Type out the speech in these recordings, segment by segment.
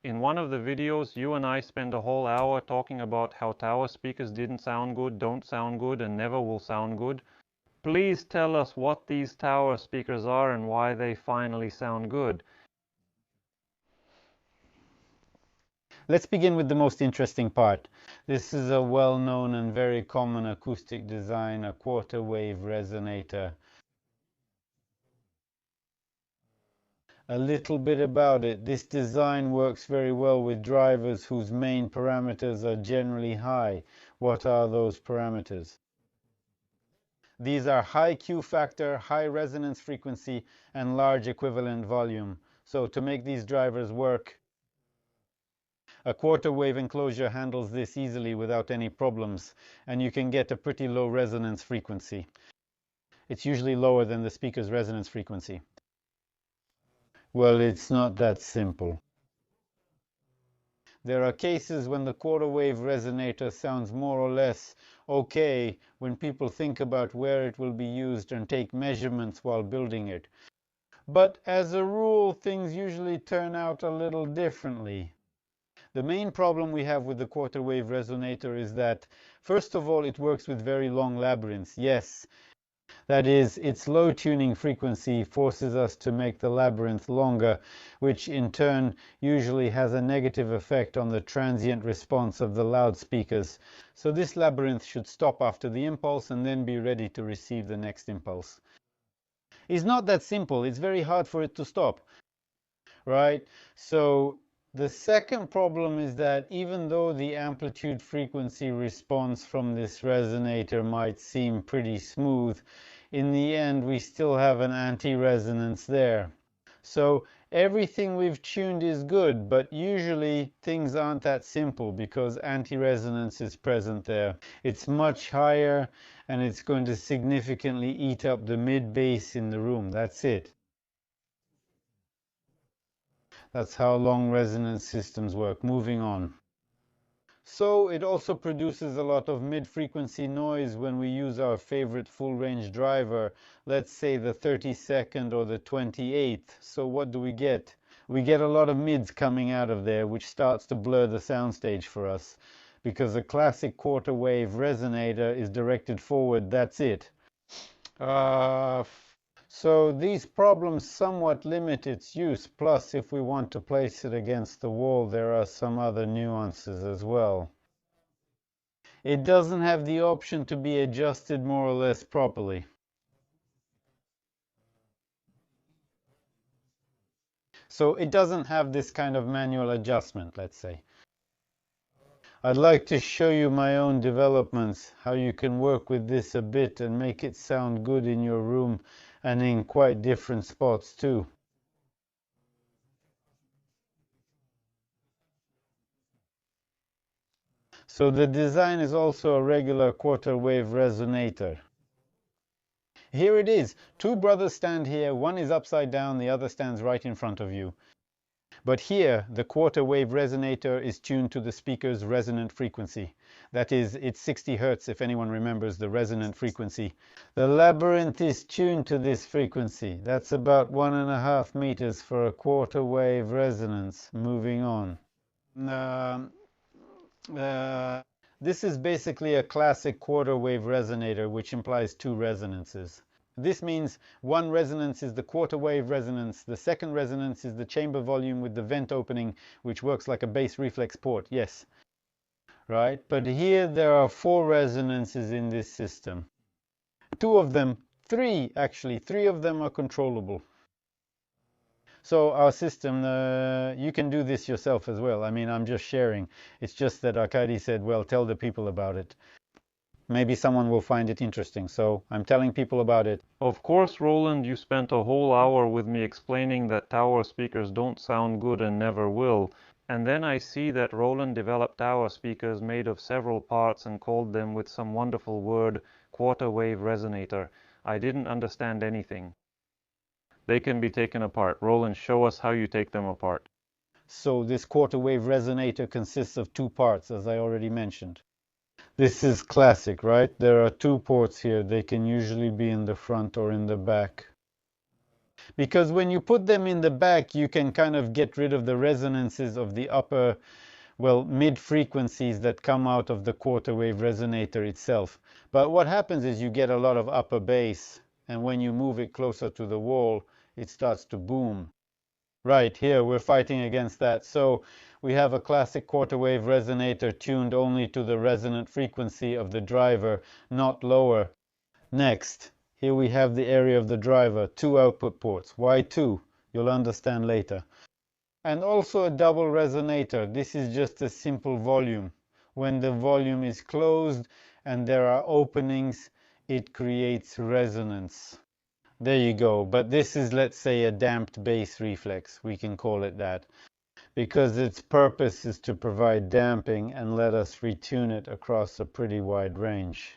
In one of the videos, you and I spent a whole hour talking about how tower speakers didn't sound good, don't sound good, and never will sound good. Please tell us what these tower speakers are and why they finally sound good. Let's begin with the most interesting part. This is a well-known and very common acoustic design, a quarter wave resonator. A little bit about it. This design works very well with drivers whose main parameters are generally high. What are those parameters? These are high Q factor, high resonance frequency, and large equivalent volume. So to make these drivers work, a quarter wave enclosure handles this easily without any problems, and you can get a pretty low resonance frequency. It's usually lower than the speaker's resonance frequency. Well, it's not that simple. There are cases when the quarter wave resonator sounds more or less okay when people think about where it will be used and take measurements while building it. But as a rule, things usually turn out a little differently. The main problem we have with the quarter wave resonator is that, first of all, it works with very long labyrinths. Yes, that is, its low tuning frequency forces us to make the labyrinth longer, which in turn usually has a negative effect on the transient response of the loudspeakers. So this labyrinth should stop after the impulse and then be ready to receive the next impulse. It's not that simple. It's very hard for it to stop, right? So the second problem is that even though the amplitude frequency response from this resonator might seem pretty smooth, in the end we still have an anti-resonance there. So everything we've tuned is good, but usually things aren't that simple because anti-resonance is present there. It's much higher and it's going to significantly eat up the mid-bass in the room. That's it. That's how long resonance systems work. Moving on. So it also produces a lot of mid-frequency noise when we use our favorite full-range driver, let's say the 32nd or the 28th. So what do we get? We get a lot of mids coming out of there, which starts to blur the soundstage for us. Because a classic quarter wave resonator is directed forward, that's it. So these problems somewhat limit its use, plus if we want to place it against the wall, there are some other nuances as well. It doesn't have the option to be adjusted more or less properly. So it doesn't have this kind of manual adjustment, let's say. I'd like to show you my own developments, how you can work with this a bit and make it sound good in your room and in quite different spots too. So the design is also a regular quarter wave resonator. Here it is. Two brothers stand here. One is upside down, the other stands right in front of you. But here, the quarter wave resonator is tuned to the speaker's resonant frequency. That is, it's 60 Hertz, if anyone remembers the resonant frequency. The labyrinth is tuned to this frequency. That's about 1.5 meters for a quarter wave resonance. Moving on. This is basically a classic quarter wave resonator, which implies two resonances. This means one resonance is the quarter wave resonance, the second resonance is the chamber volume with the vent opening, which works like a bass reflex port, yes. Right, but here there are four resonances in this system. Two of them, three of them are controllable. So our system, you can do this yourself as well. I mean, I'm just sharing. It's just that Arkady said, well, tell the people about it. Maybe someone will find it interesting, so I'm telling people about it. Of course, Roland, you spent a whole hour with me explaining that tower speakers don't sound good and never will. And then I see that Roland developed tower speakers made of several parts and called them with some wonderful word, quarter wave resonator. I didn't understand anything. They can be taken apart. Roland, show us how you take them apart. So this quarter wave resonator consists of two parts, as I already mentioned. This is classic, right? There are two ports here. They can usually be in the front or in the back. Because when you put them in the back, you can kind of get rid of the resonances of the upper, well, mid frequencies that come out of the quarter wave resonator itself. But what happens is you get a lot of upper bass, and when you move it closer to the wall, it starts to boom. Right here, we're fighting against that. So we have a classic quarter wave resonator tuned only to the resonant frequency of the driver, not lower. Next, here we have the area of the driver, two output ports. Why two? You'll understand later. And also a double resonator. This is just a simple volume. When the volume is closed and there are openings, it creates resonance. There you go. But this is, let's say, a damped bass reflex. We can call it that. Because its purpose is to provide damping and let us retune it across a pretty wide range.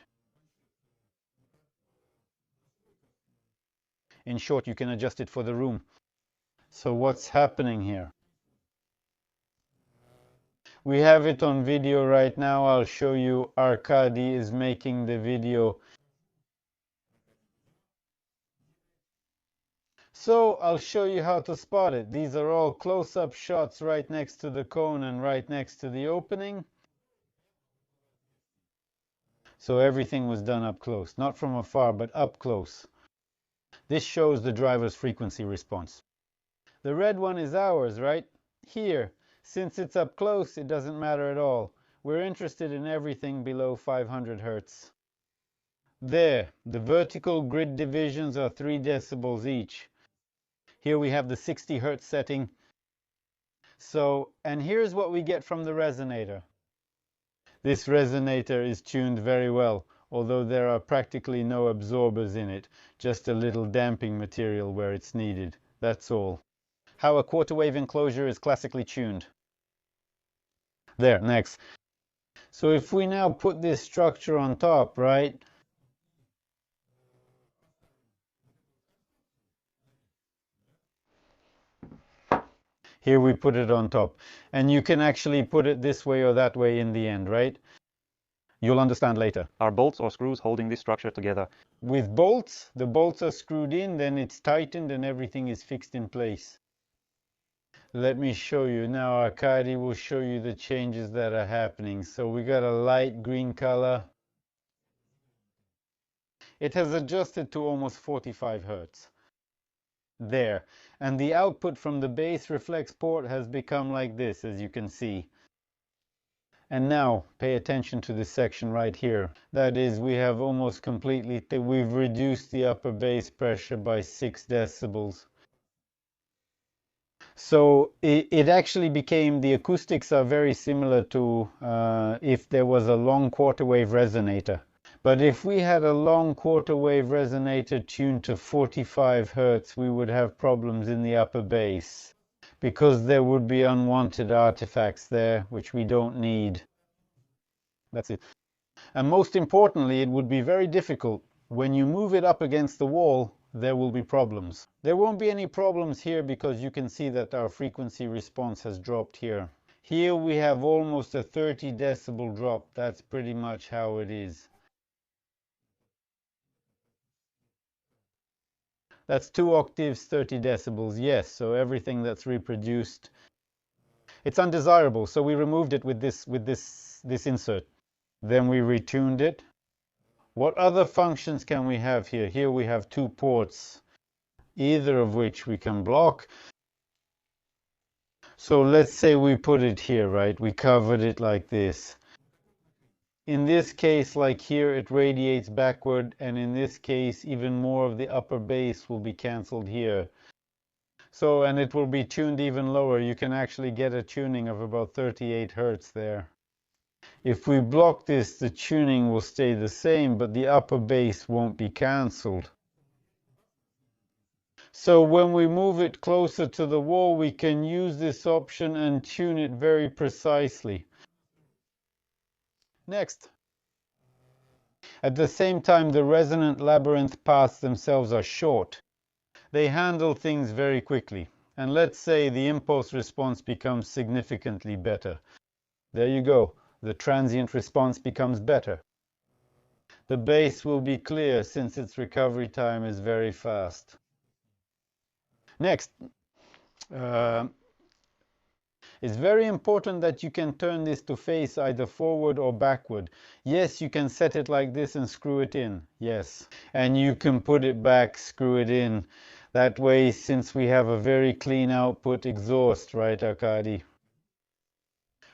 In short, you can adjust it for the room. So what's happening here? We have it on video right now. I'll show you. Arkady is making the video. So I'll show you how to spot it. These are all close-up shots right next to the cone and right next to the opening. So everything was done up close. Not from afar, but up close. This shows the driver's frequency response. The red one is ours, right? Here. Since it's up close, it doesn't matter at all. We're interested in everything below 500 Hertz. There, the vertical grid divisions are 3 decibels each. Here we have the 60 Hertz setting. So, and here's what we get from the resonator. This resonator is tuned very well, although there are practically no absorbers in it, just a little damping material where it's needed. That's all. How a quarter wave enclosure is classically tuned. There, next. So if we now put this structure on top, right? Here we put it on top. And you can actually put it this way or that way in the end, right? You'll understand later. Are bolts or screws holding this structure together? With bolts, the bolts are screwed in, then it's tightened and everything is fixed in place. Let me show you. Now Arkady will show you the changes that are happening. So we got a light green color. It has adjusted to almost 45 Hertz. There. And the output from the bass reflex port has become like this, as you can see. And now pay attention to this section right here. That is, we have almost completely, we've reduced the upper bass pressure by 6 decibels. So it actually became, the acoustics are very similar to if there was a long quarter wave resonator. But if we had a long quarter wave resonator tuned to 45 Hertz, we would have problems in the upper bass because there would be unwanted artifacts there, which we don't need. That's it. And most importantly, it would be very difficult. When you move it up against the wall, there will be problems. There won't be any problems here because you can see that our frequency response has dropped here. Here we have almost a 30 decibel drop. That's pretty much how it is. That's 2 octaves, 30 decibels, yes, so everything that's reproduced. It's undesirable, so we removed it with this insert. Then we retuned it. What other functions can we have here? Here we have 2 ports, either of which we can block. So let's say we put it here, right? We covered it like this. In this case, like here, it radiates backward, and in this case, even more of the upper bass will be cancelled here. So, and it will be tuned even lower. You can actually get a tuning of about 38 Hertz there. If we block this, the tuning will stay the same, but the upper bass won't be cancelled. So when we move it closer to the wall, we can use this option and tune it very precisely. Next. At the same time, the resonant labyrinth paths themselves are short. They handle things very quickly. And let's say the impulse response becomes significantly better. There you go. The transient response becomes better. The bass will be clear since its recovery time is very fast. Next, uh, it's very important that you can turn this to face either forward or backward. Yes, you can set it like this and screw it in. Yes. And you can put it back, screw it in. That way, since we have a very clean output exhaust, right, Arkady?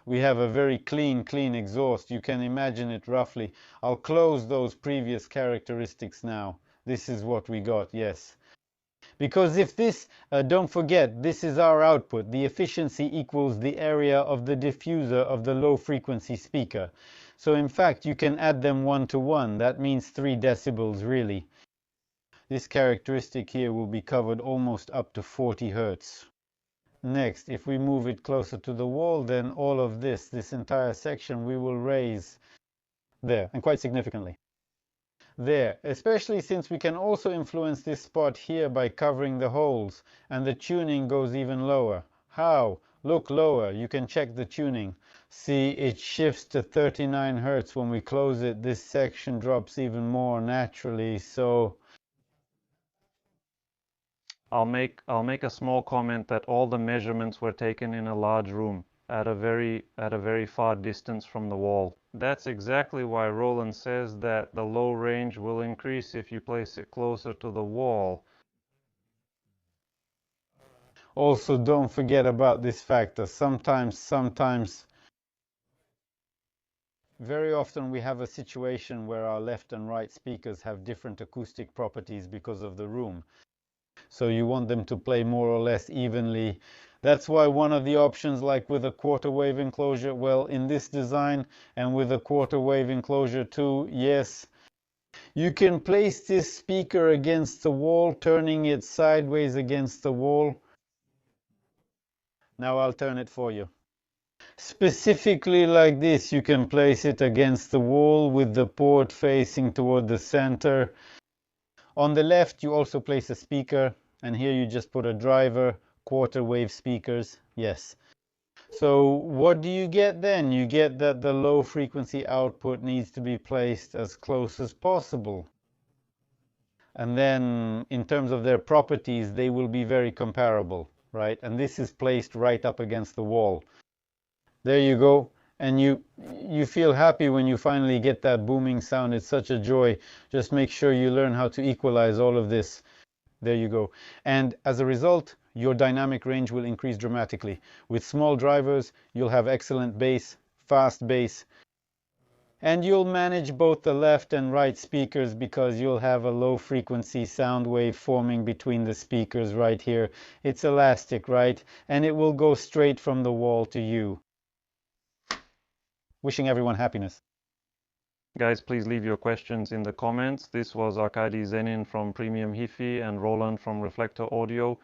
We have a very clean exhaust. You can imagine it roughly. I'll close those previous characteristics now. This is what we got, yes. Because if this, don't forget, this is our output. The efficiency equals the area of the diffuser of the low frequency speaker. So in fact, you can add them 1 to 1. That means 3 decibels really. This characteristic here will be covered almost up to 40 Hertz. Next, if we move it closer to the wall, then all of this entire section, we will raise there, and quite significantly. There, especially since we can also influence this spot here by covering the holes, and the tuning goes even lower. How? Look lower, you can check the tuning. See, it shifts to 39 Hertz. When we close it, this section drops even more naturally, so I'll make a small comment that all the measurements were taken in a large room at a very far distance from the wall. That's exactly why Roland says that the low range will increase if you place it closer to the wall. also don't forget about this factor. Sometimes, very often we have a situation where our left and right speakers have different acoustic properties because of the room. So you want them to play more or less evenly. That's why one of the options, like with a quarter wave enclosure, well, in this design and with a quarter wave enclosure too, yes, you can place this speaker against the wall, turning it sideways against the wall. Now I'll turn it for you. Specifically like this, you can place it against the wall with the port facing toward the center. On the left, you also place a speaker, and here you just put a driver, quarter wave speakers, yes. So what do you get then? You get that the low frequency output needs to be placed as close as possible. And then in terms of their properties, they will be very comparable, right? And this is placed right up against the wall. There you go. And you feel happy when you finally get that booming sound. It's such a joy. Just make sure you learn how to equalize all of this. There you go. And as a result, your dynamic range will increase dramatically. With small drivers, you'll have excellent bass, fast bass, and you'll manage both the left and right speakers because you'll have a low frequency sound wave forming between the speakers right here. It's elastic, right? And it will go straight from the wall to you. Wishing everyone happiness. Guys, please leave your questions in the comments. This was Arkady Zenin from Premium Hi-Fi and Roland from Reflector Audio.